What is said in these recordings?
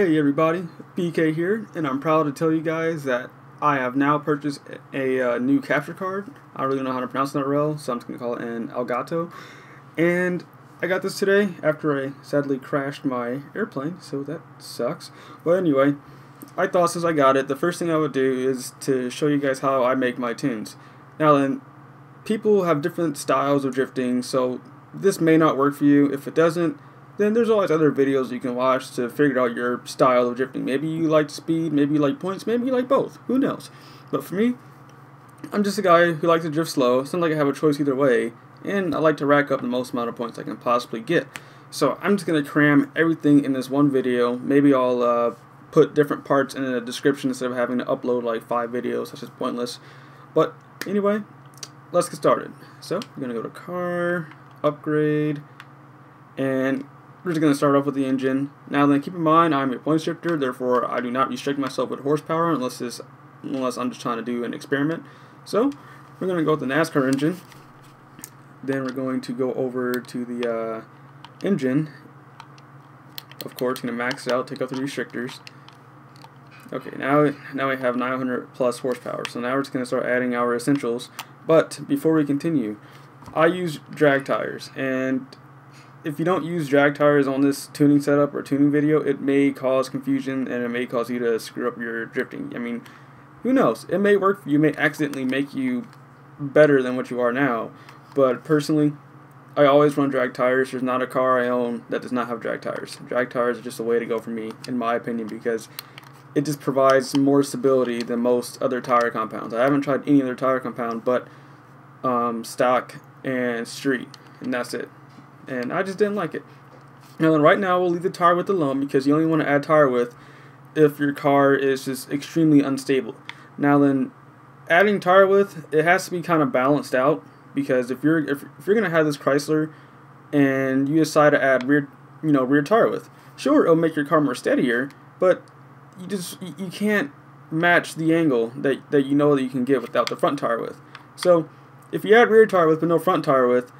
Hey everybody, BK here, and I'm proud to tell you guys that I have now purchased a new capture card. I don't really know how to pronounce that real, so I'm just going to call it an Elgato. And I got this today after I sadly crashed my airplane, so that sucks. But anyway, I thought since I got it, the first thing I would do is to show you guys how I make my tunes. Now then, people have different styles of drifting, so this may not work for you. If it doesn't, then there's always other videos you can watch to figure out your style of drifting. Maybe you like speed, maybe you like points, maybe you like both. Who knows? But for me, I'm just a guy who likes to drift slow. It's not like I have a choice either way, and I like to rack up the most amount of points I can possibly get. So I'm just going to cram everything in this one video. Maybe I'll put different parts in the description instead of having to upload like 5 videos. That's just pointless. But anyway, let's get started. So we're going to go to car, upgrade, and we're just going to start off with the engine. Now then, keep in mind I'm a point shifter, therefore I do not restrict myself with horsepower unless I'm just trying to do an experiment. So we're going to go with the NASCAR engine. Then we're going to go over to the engine. Of course, going to max it out, take out the restrictors. Okay, now we have 900 plus horsepower. So now we're just going to start adding our essentials. But before we continue, I use drag tires, and if you don't use drag tires on this tuning setup or tuning video, it may cause confusion and it may cause you to screw up your drifting. I mean, who knows? It may work for you, may accidentally make you better than what you are now. But personally, I always run drag tires. There's not a car I own that does not have drag tires. Drag tires are just the way to go for me, in my opinion, because it just provides more stability than most other tire compounds. I haven't tried any other tire compound but stock and street, and that's it. And I just didn't like it. Now then, right now we'll leave the tire width alone because you only want to add tire width if your car is just extremely unstable. Now then, adding tire width, it has to be kind of balanced out, because if you're gonna have this Chrysler and you decide to add rear tire width, sure, it'll make your car more steadier, but you can't match the angle that you know that you can get without the front tire width. So if you add rear tire width but no front tire width,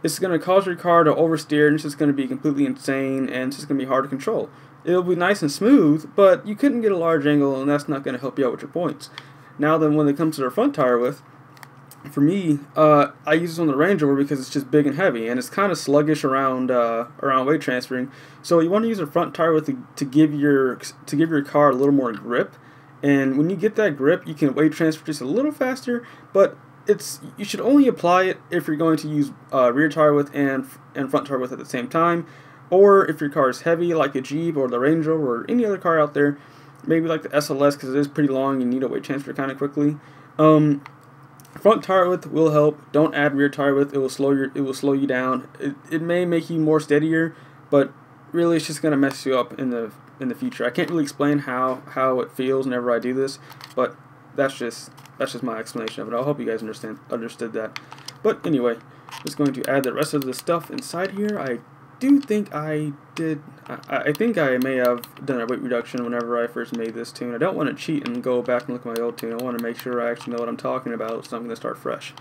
it's going to cause your car to oversteer, and it's just going to be completely insane, and it's just going to be hard to control. It'll be nice and smooth, but you couldn't get a large angle, and that's not going to help you out with your points. Now then, when it comes to the front tire width, for me, I use this on the Range Rover because it's just big and heavy, and it's kind of sluggish around weight transferring. So you want to use a front tire width to give your car a little more grip, and when you get that grip, you can weight transfer just a little faster, but you should only apply it if you're going to use rear tire width and front tire width at the same time, or if your car is heavy like a Jeep or the Range Rover or any other car out there, maybe like the SLS because it is pretty long, you need a weight transfer kind of quickly. Front tire width will help. Don't add rear tire width; it will slow you down. It may make you more steadier, but really it's just gonna mess you up in the future. I can't really explain how it feels whenever I do this, but that's just my explanation of it. I hope you guys understood that. But anyway, just going to add the rest of the stuff inside here. I do think I did. I think I may have done a weight reduction whenever I first made this tune. I don't want to cheat and go back and look at my old tune. I want to make sure I actually know what I'm talking about, so I'm going to start fresh.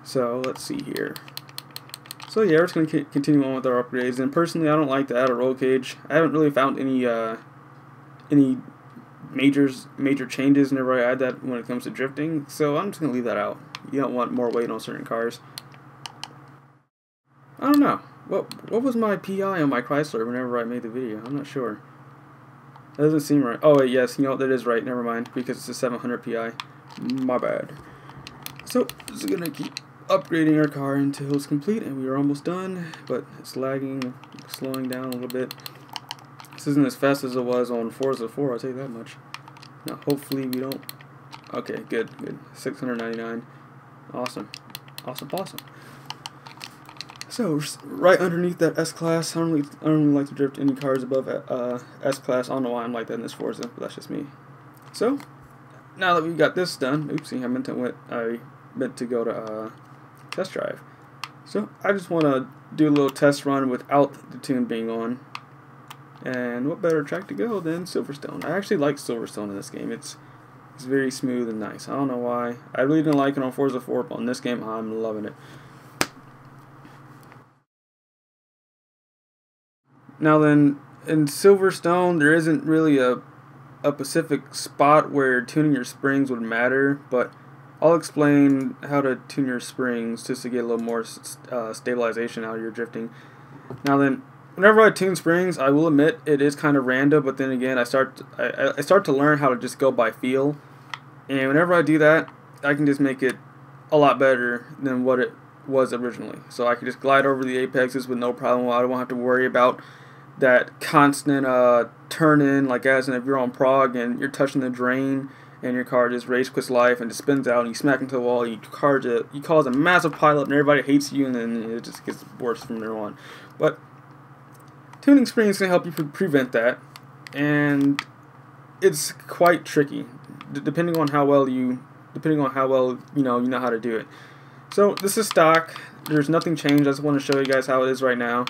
So let's see here. So yeah, we're just going to continue on with our upgrades. And personally, I don't like to add a roll cage. I haven't really found any major changes whenever I add that when it comes to drifting, so I'm just gonna leave that out. You don't want more weight on certain cars. I don't know what was my PI on my Chrysler whenever I made the video. I'm not sure. That doesn't seem right. Oh wait, yes, you know what, that is right. Never mind, because it's a 700 PI. My bad. So just gonna keep upgrading our car until it's complete, and we are almost done. But it's lagging, slowing down a little bit. This isn't as fast as it was on Forza 4, I'll tell you that much. Now, hopefully we don't... Okay, good. 699. Awesome. So, right underneath that S-Class, I don't really like to drift any cars above S-Class. I don't know why I'm like that in this Forza, but that's just me. So, now that we got this done... Oopsie, I meant to go to test drive. So, I just want to do a little test run without the tune being on. And what better track to go than Silverstone? I actually like Silverstone in this game. It's very smooth and nice. I don't know why. I really didn't like it on Forza 4, but on this game, I'm loving it. Now then, in Silverstone, there isn't really a specific spot where tuning your springs would matter, but I'll explain how to tune your springs just to get a little more stabilization out of your drifting. Now then, whenever I tune springs, I will admit it is kind of random, but then again, I start to learn how to just go by feel, and whenever I do that, I can just make it a lot better than what it was originally. So I can just glide over the apexes with no problem. I don't have to worry about that constant turn in, like as in if you're on Prague and you're touching the drain and your car just race quits life and just spins out and you smack into the wall, you cause a massive pileup and everybody hates you, and then it just gets worse from there on. But tuning springs can help you prevent that, and it's quite tricky depending on how well you know how to do it. So this is stock. There's nothing changed. I just want to show you guys how it is right now.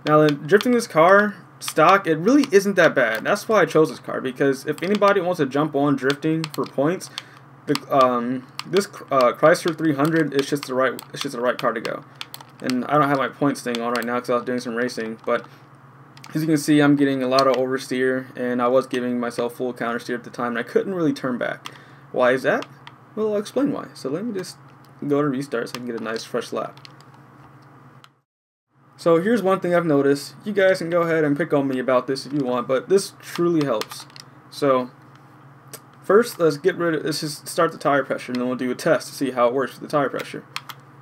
Now, drifting this car, stock, it really isn't that bad. That's why I chose this car, because if anybody wants to jump on drifting for points, this Chrysler 300 is just the right car to go. And I don't have my points thing on right now because I was doing some racing, but as you can see, I'm getting a lot of oversteer, and I was giving myself full countersteer at the time, and I couldn't really turn back. Why is that? Well, I'll explain why. So let me just go to restart so I can get a nice fresh lap. So here's one thing I've noticed. You guys can go ahead and pick on me about this if you want, but this truly helps. So first, let's just start the tire pressure, and then we'll do a test to see how it works with the tire pressure.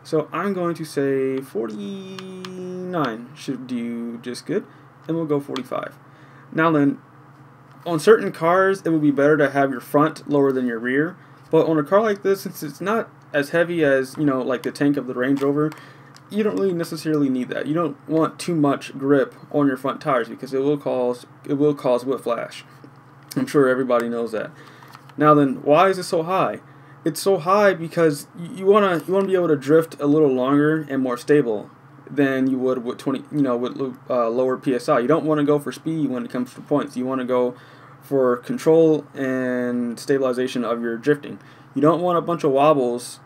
So I'm going to say 49 should do just good, and we'll go 45. Now then, on certain cars, it would be better to have your front lower than your rear, but on a car like this, since it's not as heavy as, like the tank of the Range Rover, you don't really necessarily need that. You don't want too much grip on your front tires because it will cause whiplash. I'm sure everybody knows that. Now then, why is it so high? It's so high because you wanna be able to drift a little longer and more stable than you would with lower PSI. You don't want to go for speed when it comes to points. You want to go for control and stabilization of your drifting. You don't want a bunch of wobbles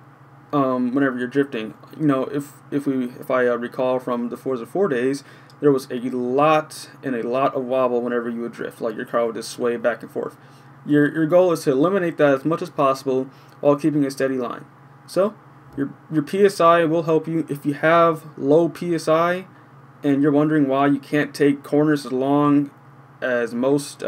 whenever you're drifting. If I recall from the Forza 4 days, there was a lot of wobble whenever you would drift. Like your car would just sway back and forth. Your goal is to eliminate that as much as possible while keeping a steady line. So your PSI will help you. If you have low PSI and you're wondering why you can't take corners as long as most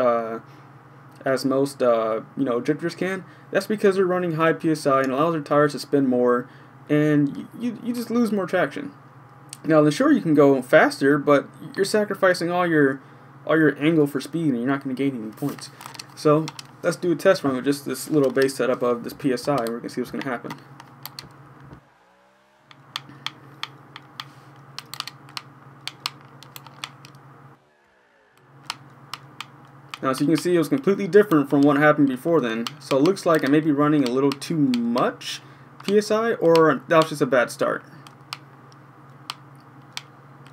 drifters can, that's because they're running high PSI and allows their tires to spin more, and you just lose more traction. Now, then sure, you can go faster, but you're sacrificing all your angle for speed, and you're not going to gain any points. So let's do a test run with just this little base setup of this PSI, and we're going to see what's going to happen. Now, as you can see, it was completely different from what happened before then. So it looks like I may be running a little too much PSI, or that was just a bad start.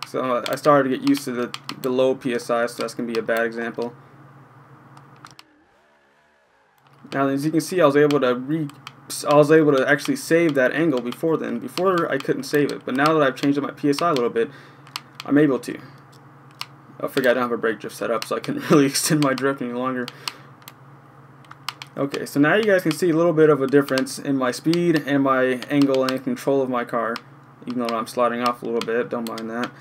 So I started to get used to the low PSI, so that's going to be a bad example. Now, as you can see, I was able to actually save that angle before then. Before, I couldn't save it, but now that I've changed up my PSI a little bit, I'm able to. I forgot I don't have a brake drift set up, so I couldn't really extend my drift any longer. Okay, so now you guys can see a little bit of a difference in my speed and my angle and control of my car. Even though I'm sliding off a little bit, don't mind that.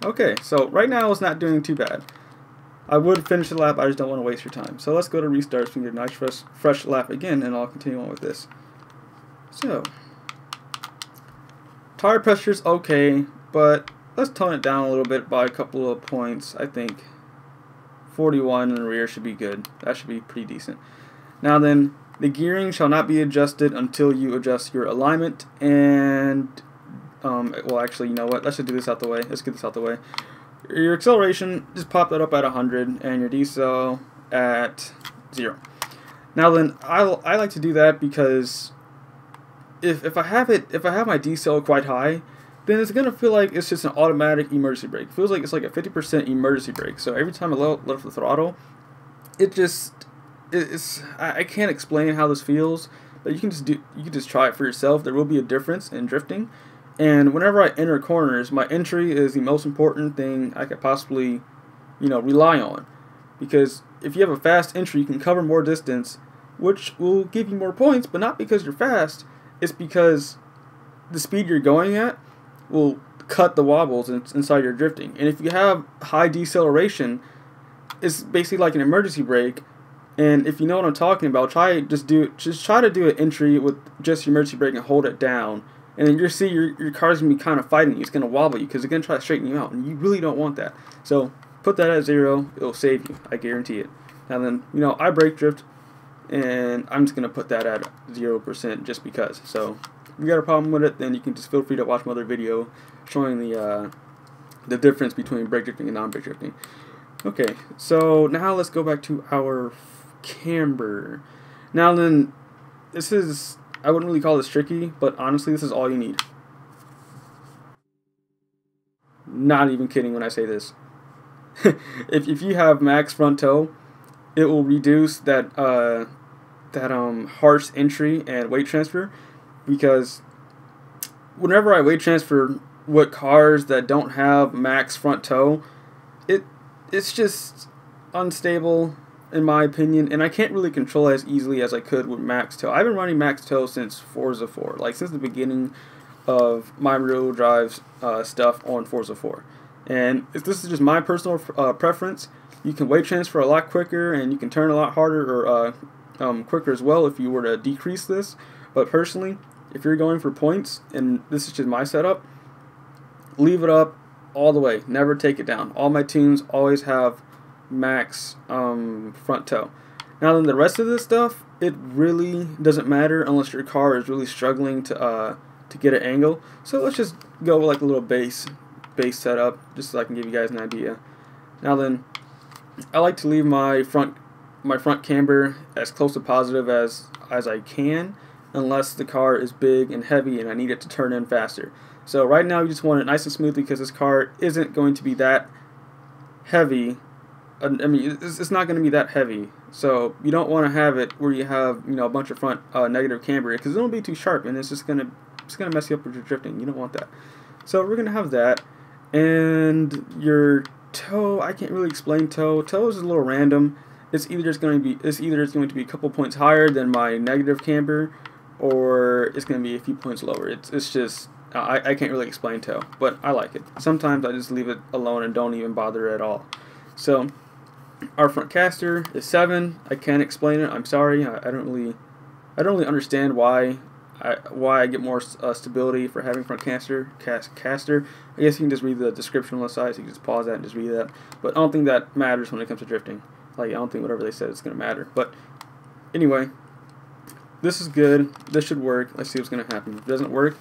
Okay, so right now it's not doing too bad. I would finish the lap, I just don't want to waste your time. So let's go to restart so we can get a nice fresh lap again, and I'll continue on with this. So, tire pressure's okay, but let's tone it down a little bit by a couple of points. I think 41 in the rear should be good. That should be pretty decent. Now then, the gearing shall not be adjusted until you adjust your alignment and, well actually, you know what, let's just do this out the way. Let's get this out the way. Your acceleration, just pop that up at 100, and your decel at 0. Now then, I like to do that because if I have my decel quite high, then it's gonna feel like it's just an automatic emergency brake. It feels like it's like a 50% emergency brake. So every time I lift the throttle, it just I can't explain how this feels, but you can just try it for yourself. There will be a difference in drifting, and whenever I enter corners, my entry is the most important thing I could possibly, rely on, because if you have a fast entry, you can cover more distance, which will give you more points, but not because you're fast. It's because the speed you're going at will cut the wobbles inside your drifting. And if you have high deceleration, it's basically like an emergency brake. And if you know what I'm talking about, just try to do an entry with just your emergency brake and hold it down. And then you'll see your car's going to be kind of fighting you. It's going to wobble you because it's going to try to straighten you out. And you really don't want that. So put that at 0. It'll save you. I guarantee it. Now then, I brake drift. And I'm just going to put that at 0% just because. So if you got a problem with it, then you can just feel free to watch my other video showing the difference between brake drifting and non-brake drifting. Okay, so now let's go back to our camber. Now then, I wouldn't really call this tricky, but honestly, this is all you need. Not even kidding when I say this. if you have max front toe, it will reduce that harsh entry and weight transfer, because whenever I weight transfer with cars that don't have max front toe, it's just unstable in my opinion, and I can't really control it as easily as I could with max toe. I've been running max toe since Forza 4, like since the beginning of my rear-wheel drive stuff on Forza 4. And if this is just my personal preference, you can weight transfer a lot quicker, and you can turn a lot harder or quicker as well if you were to decrease this. But personally, if you're going for points, and this is just my setup, leave it up all the way. Never take it down. All my tunes always have max front toe. Now then, the rest of this stuff, it really doesn't matter unless your car is really struggling to get an angle. So let's just go with like a little base setup, just so I can give you guys an idea. Now then, I like to leave my front camber as close to positive as I can, unless the car is big and heavy and I need it to turn in faster. So right now you just want it nice and smooth because this car isn't going to be that heavy. I mean, it's not going to be that heavy. So you don't want to have it where you have a bunch of front negative camber, because it'll be too sharp and it's gonna mess you up with your drifting. You don't want that. So we're gonna have that, and your toe. I can't really explain toe. Toe is a little random. It's either going to be a couple points higher than my negative camber, or it's going to be a few points lower. It's just I can't really explain toe, but I like it. Sometimes I just leave it alone and don't even bother at all. So our front caster is 7. I can't explain it. I'm sorry. I don't really understand why I get more stability for having front caster. I guess you can just read the description on the side, so you can just pause that and just read that. But I don't think that matters when it comes to drifting. Like, I don't think whatever they said is going to matter. But anyway, this is good. This should work. Let's see what's going to happen. If it doesn't work,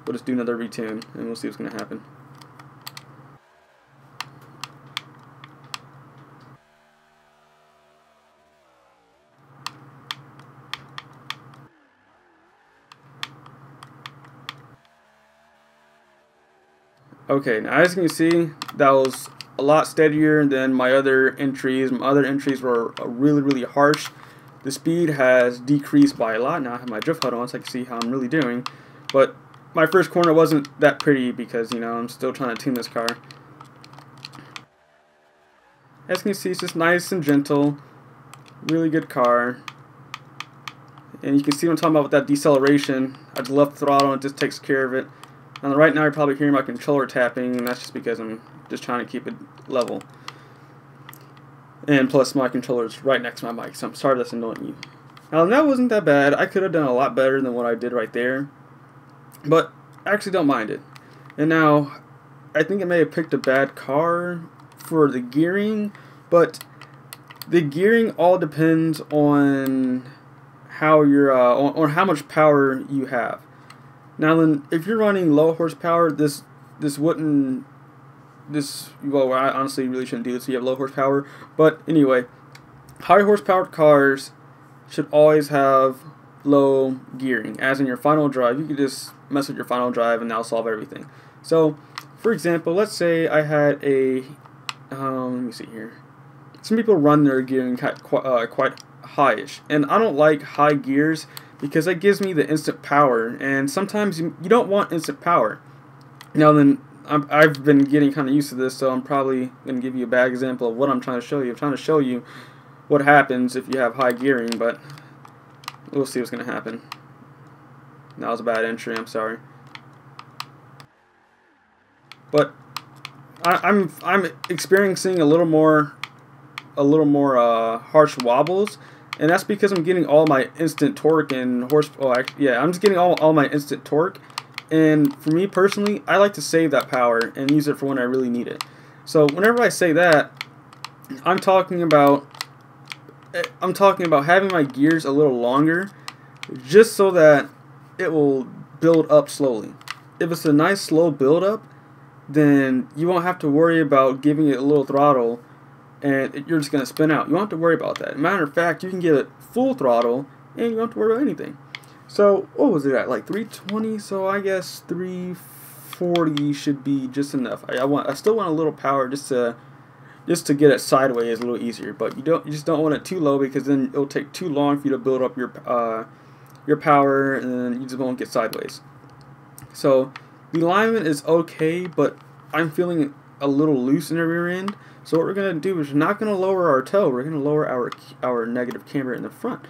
we'll just do another retune, and we'll see what's going to happen. Okay, now as you can see, that was a lot steadier than my other entries. My other entries were really, really harsh. The speed has decreased by a lot. Now I have my drift HUD on so I can see how I'm really doing. But my first corner wasn't that pretty because, I'm still trying to tune this car. As you can see, it's just nice and gentle. Really good car. And you can see what I'm talking about with that deceleration. I just left the throttle and it just takes care of it. And right now you're probably hearing my controller tapping, and that's just because I'm just trying to keep it level. And plus my controller is right next to my mic, so I'm sorry that's annoying you. Now that wasn't that bad. I could have done a lot better than what I did right there, but I actually don't mind it. And now, I think I may have picked a bad car for the gearing, but the gearing all depends on how you're on how much power you have. Now then, if you're running low horsepower, well, I honestly really shouldn't do this if you have low horsepower. But anyway, high horsepower cars should always have low gearing. As in your final drive, you can just mess with your final drive and that'll solve everything. So, for example, let's say I had a, let me see here. Some people run their gearing quite highish. And I don't like high gears because that gives me the instant power, and sometimes you don't want instant power. Now then, I've been getting kind of used to this, so I'm probably going to give you a bad example of what I'm trying to show you. I'm trying to show you what happens if you have high gearing, but we'll see what's going to happen. That was a bad entry, I'm sorry. But I'm experiencing a little more harsh wobbles, and that's because I'm getting all my instant torque and I'm just getting all my instant torque. And for me personally, I like to save that power and use it for when I really need it. So whenever I say that, I'm talking about having my gears a little longer, just so that it will build up slowly. If it's a nice slow build up, then you won't have to worry about giving it a little throttle and you're just going to spin out. You won't have to worry about that. Matter of fact, you can give it full throttle and you don't have to worry about anything. So, what was it at? Like 320? So I guess 340 should be just enough. I still want a little power just to get it sideways a little easier. But you just don't want it too low, because then it'll take too long for you to build up your power, and then you just won't get sideways. So the alignment is okay, but I'm feeling a little loose in the rear end. So what we're going to do is we're not going to lower our toe. We're going to lower our negative camber in the front.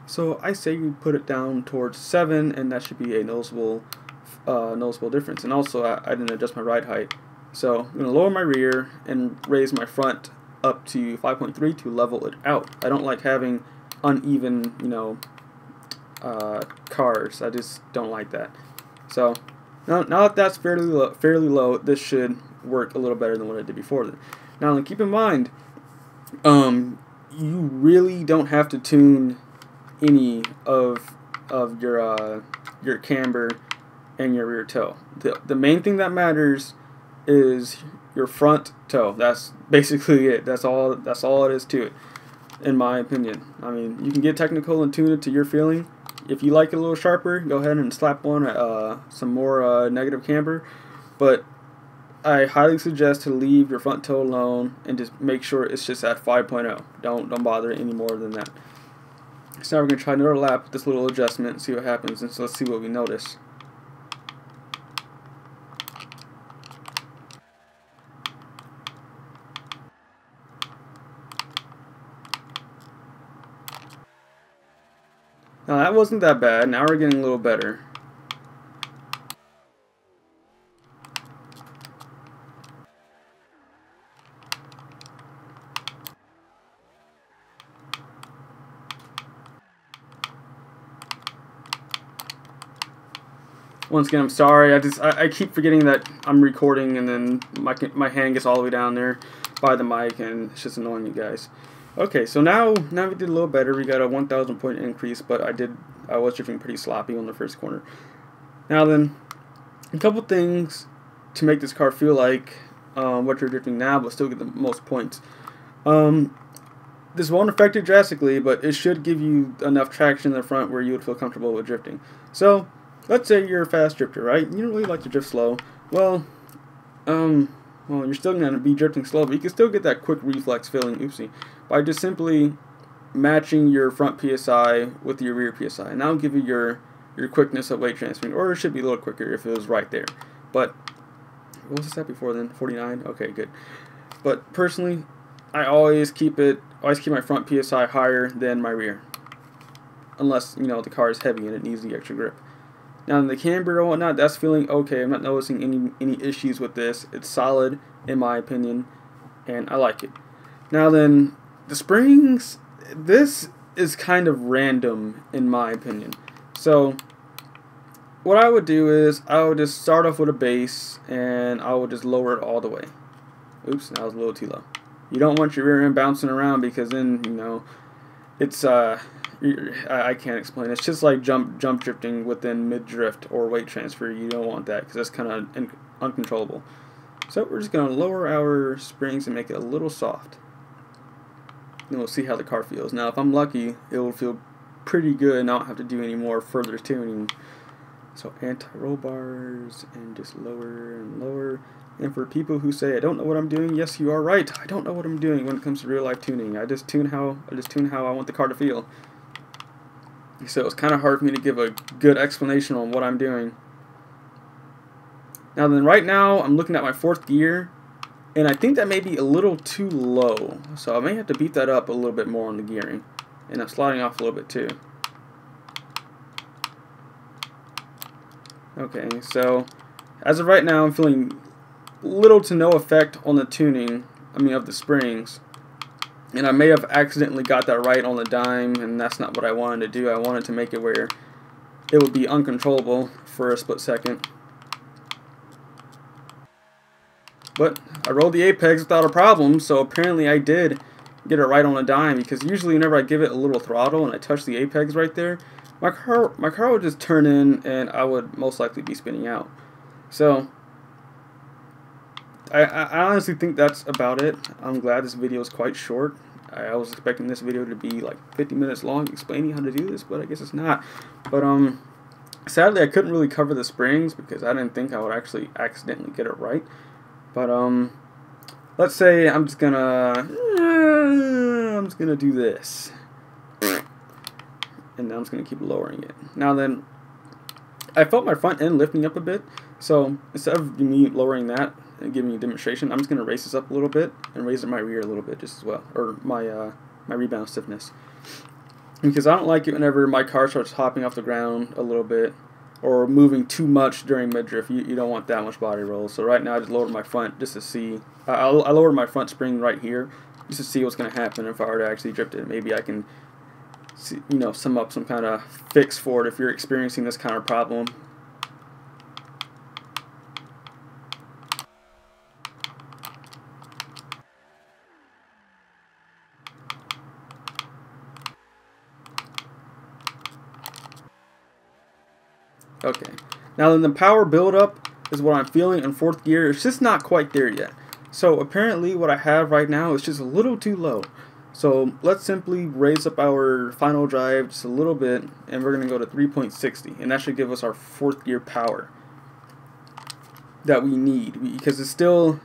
So I say you put it down towards 7, and that should be a noticeable difference. And also I didn't adjust my ride height. So I'm going to lower my rear and raise my front up to 5.3 to level it out. I don't like having uneven, cars. I just don't like that. So now that that's fairly low, this should work a little better than what it did before. Now keep in mind, you really don't have to tune any of your camber and your rear toe. The main thing that matters is your front toe. That's basically it. That's all it is to it, in my opinion. I mean, you can get technical and tune it to your feeling. If you like it a little sharper, go ahead and slap on some more negative camber. But I highly suggest to leave your front toe alone and just make sure it's just at 5.0. Don't bother any more than that. So now we're going to try another lap with this little adjustment and see what happens. And so let's see what we notice. Now that wasn't that bad. Now we're getting a little better. Once again, I'm sorry. I keep forgetting that I'm recording, and then my hand gets all the way down there by the mic, and it's just annoying you guys. Okay, so now we did a little better. We got a 1,000 point increase, but I was drifting pretty sloppy on the first corner. Now then, a couple things to make this car feel like what you're drifting now, but still get the most points. This won't affect it drastically, but it should give you enough traction in the front where you would feel comfortable with drifting. So let's say you're a fast drifter, right? You don't really like to drift slow. Well, you're still going to be drifting slow, but you can still get that quick reflex feeling, oopsie, by just simply matching your front PSI with your rear PSI. And that'll give you your quickness of weight transferring, or it should be a little quicker if it was right there. But what was this at before then? 49? Okay, good. But personally, I always keep my front PSI higher than my rear. Unless, the car is heavy and it needs the extra grip. Now in the camber and whatnot, that's feeling okay. I'm not noticing any issues with this. It's solid in my opinion, and I like it. Now then, the springs, this is kind of random in my opinion. So what I would do is I would just start off with a base, and I would just lower it all the way. Oops, that was a little too low. You don't want your rear end bouncing around, because then it's I can't explain. It's just like jump drifting within mid drift or weight transfer. You don't want that, because that's kind of uncontrollable. So we're just going to lower our springs and make it a little soft. And we'll see how the car feels. Now if I'm lucky, it will feel pretty good and I don't have to do any more further tuning. So anti-roll bars and just lower and lower. And for people who say I don't know what I'm doing, yes, you are right. I don't know what I'm doing when it comes to real life tuning. I just tune how I want the car to feel. So it's kind of hard for me to give a good explanation on what I'm doing. Now then, right now I'm looking at my 4th gear, and I think that may be a little too low. So I may have to beat that up a little bit more on the gearing. And I'm sliding off a little bit too. Okay, so as of right now, I'm feeling little to no effect on the tuning, of the springs. And I may have accidentally got that right on the dime, and that's not what I wanted to do. I wanted to make it where it would be uncontrollable for a split second. But I rolled the apex without a problem, so apparently I did get it right on the dime, because usually whenever I give it a little throttle and I touch the apex right there, my car would just turn in and I would most likely be spinning out. So I honestly think that's about it. I'm glad this video is quite short. I was expecting this video to be like 50 minutes long explaining how to do this, but I guess it's not. But sadly I couldn't really cover the springs because I didn't think I would actually accidentally get it right. But let's say I'm just gonna do this, and then I'm just gonna keep lowering it. Now then, I felt my front end lifting up a bit, so instead of me lowering that and giving you a demonstration, I'm just gonna raise this up a little bit and raise my rear a little bit just as well, or my my rebound stiffness, because I don't like it whenever my car starts hopping off the ground a little bit or moving too much during mid-drift. You don't want that much body roll. So right now I just lowered my front just to see. I lowered my front spring right here just to see what's going to happen if I were to actually drift it. Maybe I can see, sum up some kind of fix for it if you're experiencing this kind of problem. Okay, now then the power buildup is what I'm feeling in 4th gear. It's just not quite there yet. So apparently what I have right now is just a little too low. So let's simply raise up our final drive just a little bit, and we're going to go to 3.60, and that should give us our 4th gear power that we need, because it's still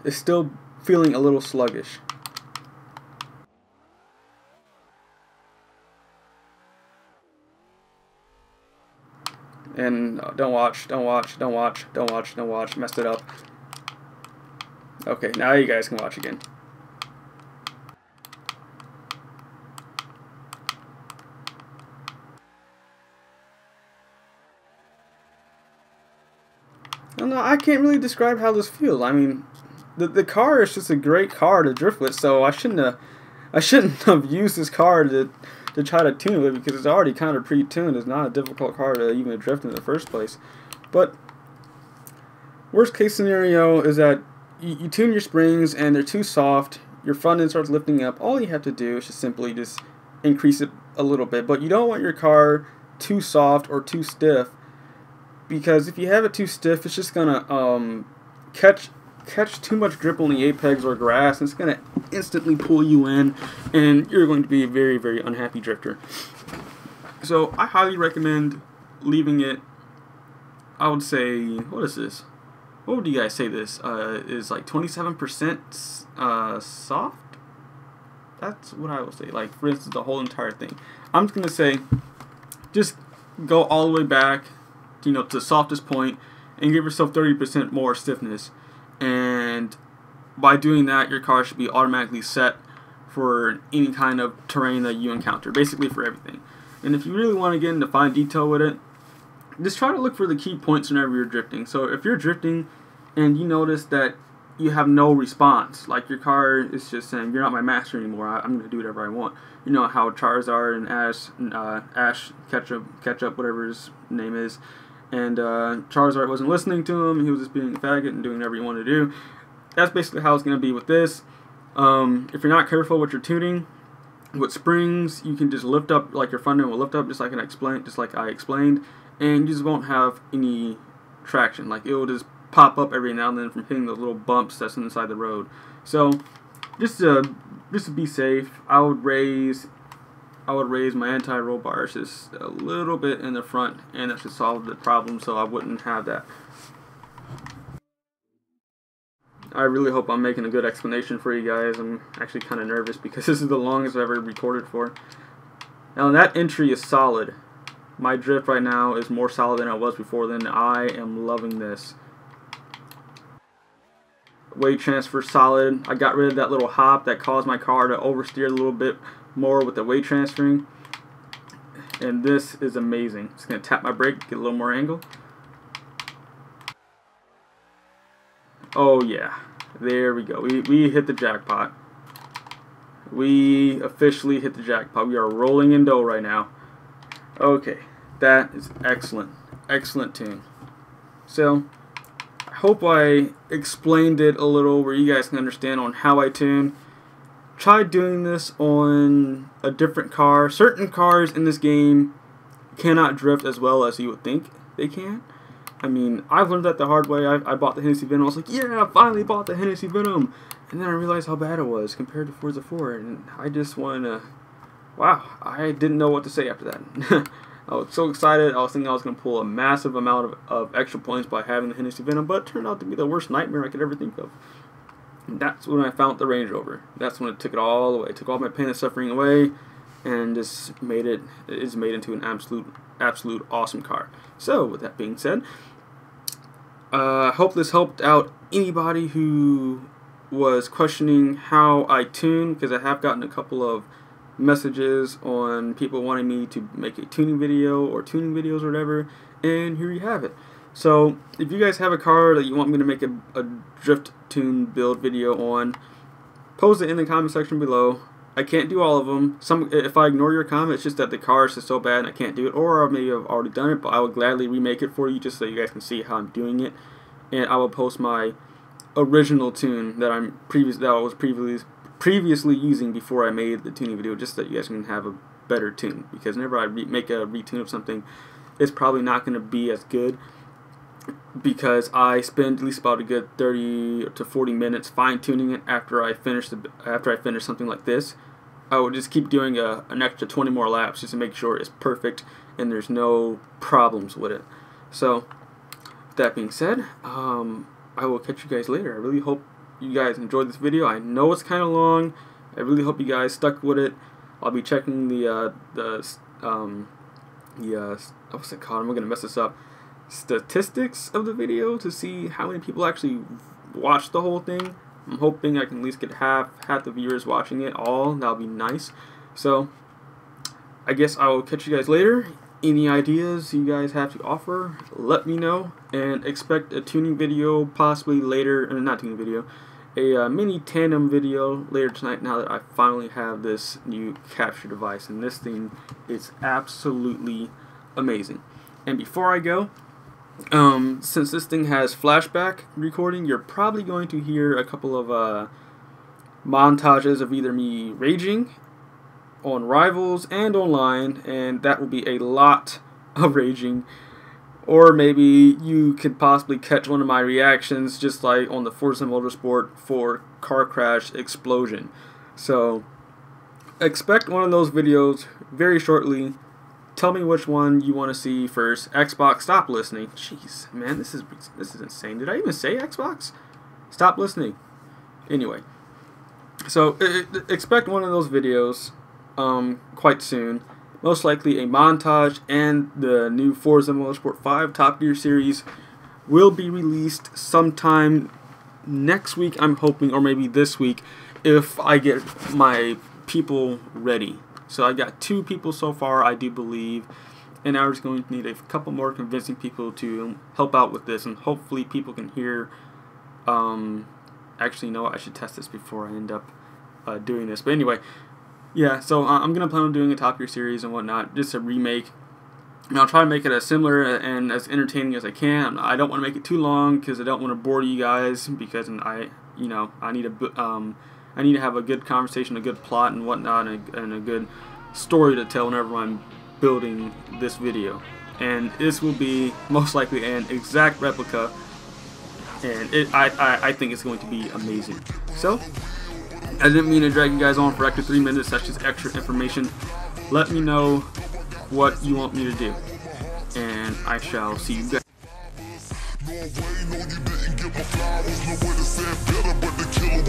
feeling a little sluggish. And don't watch, messed it up. Okay, now you guys can watch again. No, I can't really describe how this feels. I mean, the car is just a great car to drift with, so I shouldn't have used this car to try to tune it, because it's already kind of pre-tuned. It's not a difficult car to even drift in the first place. But worst case scenario is that you tune your springs and they're too soft, your front end starts lifting up. All you have to do is just simply increase it a little bit. But you don't want your car too soft or too stiff, because if you have it too stiff, it's just gonna catch too much grip on the apex or grass, and it's going to instantly pull you in, and you're going to be a very, very unhappy drifter. So I highly recommend leaving it, I would say, what is this? What would you guys say this is, like 27% soft? That's what I would say. Like, for instance, the whole entire thing. I'm just going to say, just go all the way back, to the softest point, and give yourself 30% more stiffness. And by doing that, your car should be automatically set for any kind of terrain that you encounter, basically for everything. And if you really want to get into fine detail with it, just try to look for the key points whenever you're drifting. So if you're drifting and you notice that you have no response, like your car is just saying, you're not my master anymore, I'm going to do whatever I want. You know how Charizard and Ash Ketchup, whatever his name is, and Charizard wasn't listening to him. He was just being a faggot and doing whatever he wanted to do. That's basically how it's going to be with this. If you're not careful with your tuning, with springs, you can just lift up, like your front end will lift up, just like I explained, and you just won't have any traction. Like, it will just pop up every now and then from hitting those little bumps that's inside the road. So just to be safe, I would raise my anti-roll bars just a little bit in the front, and that should solve the problem, so I wouldn't have that. I really hope I'm making a good explanation for you guys. I'm actually kind of nervous because this is the longest I've ever recorded for. Now that entry is solid. My drift right now is more solid than it was before then. I am loving this. Weight transfer solid. I got rid of that little hop that caused my car to oversteer a little bit more with the weight transferring. And this is amazing. Just going to tap my brake, get a little more angle. Oh yeah, there we go. We hit the jackpot. We officially hit the jackpot. We are rolling in dough right now. Okay, that is excellent. Excellent tune. So, I hope I explained it a little where you guys can understand on how I tune. Try doing this on a different car. Certain cars in this game cannot drift as well as you would think they can. I mean, I've learned that the hard way. I bought the Hennessy Venom. I was like, yeah, I finally bought the Hennessy Venom. And then I realized how bad it was compared to Forza 4. And I just wanted to... Wow, I didn't know what to say after that. I was so excited. I was thinking I was going to pull a massive amount of extra points by having the Hennessy Venom. But it turned out to be the worst nightmare I could ever think of. And that's when I found the Range Rover. That's when it took it all away. It took all my pain and suffering away. And just made it... It's made into an absolute awesome car. So, with that being said... I hope this helped out anybody who was questioning how I tune, because I have gotten a couple of messages on people wanting me to make a tuning video or tuning videos or whatever, and here you have it. So if you guys have a car that you want me to make a drift tune build video on, post it in the comment section below. I can't do all of them. If I ignore your comment, it's just that the car is just so bad and I can't do it, or maybe I've already done it, but I will gladly remake it for you just so you guys can see how I'm doing it. And I will post my original tune that I was previously using before I made the tuning video, just so that you guys can have a better tune. Because whenever I make a retune of something, it's probably not going to be as good, because I spend at least about a good 30 to 40 minutes fine tuning it after I finish something like this. I would just keep doing an extra 20 more laps just to make sure it's perfect and there's no problems with it. So, with that being said, I will catch you guys later. I really hope you guys enjoyed this video. I know it's kind of long. I really hope you guys stuck with it. I'll be checking what's it called? I'm gonna mess this up. Statistics of the video to see how many people actually watched the whole thing. I'm hoping I can at least get half the viewers watching it all. That'll be nice. So I guess I will catch you guys later. Any ideas you guys have to offer, let me know, and expect a tuning video possibly later, not tuning video, a mini tandem video later tonight, now that I finally have this new capture device, and this thing is absolutely amazing. And before I go, since this thing has flashback recording, you're probably going to hear a couple of montages of either me raging on Rivals and online, and that will be a lot of raging, or maybe you could possibly catch one of my reactions just like on the Forza Motorsport 4 car crash explosion. So expect one of those videos very shortly. Tell me which one you want to see first. Xbox, stop listening. Jeez, man, this is insane. Did I even say Xbox? Stop listening. Anyway, so expect one of those videos quite soon. Most likely a montage, and the new Forza Motorsport 5 Top Gear series will be released sometime next week, I'm hoping, or maybe this week, if I get my people ready. So I got 2 people so far, I do believe, and I was going to need a couple more convincing people to help out with this, and hopefully people can hear. Actually, no, I should test this before I end up doing this. But anyway, yeah, so I'm going to plan on doing a Top Gear series and whatnot, just a remake. And I'll try to make it as similar and as entertaining as I can. I don't want to make it too long because I don't want to bore you guys, because I need to have a good conversation, a good plot and whatnot, and a good story to tell whenever I'm building this video. And this will be most likely an exact replica, and I think it's going to be amazing. So, I didn't mean to drag you guys on for extra 3 minutes. That's just extra information. Let me know what you want me to do, and I shall see you guys.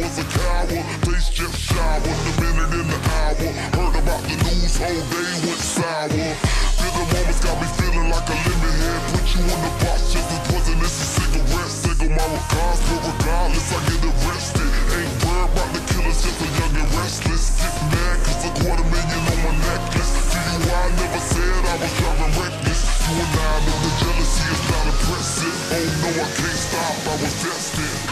was a coward. Face just showered, the minute in the hour. Heard about the news, whole day went sour. Feel the moments got me feeling like a lemon head. Put you in the box just as poisonous as cigarettes. Single my regards, but regardless I get arrested. Ain't worried about the killers, just a young and restless. Get mad cause $250,000 on my necklace. To you I never said I was driving reckless. You and I know the jealousy is not impressive. Oh no, I can't stop, I was destined.